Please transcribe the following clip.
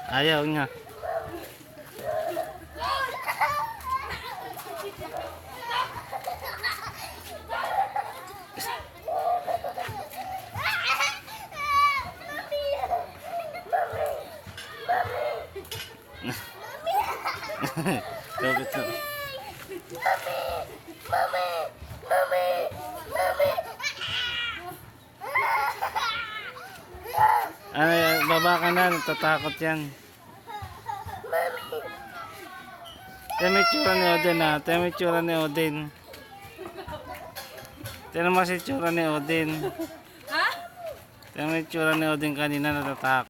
Ayaw niya. Kapit na. Ay, baba ka na, natatakot yan. Tiyan mo yung tsura ni Odin ha. Tiyan mo yung tsura ni Odin. Tiyan mo yung tsura ni Odin. Ha? Tiyan mo yung tsura ni Odin kanina, natatakot.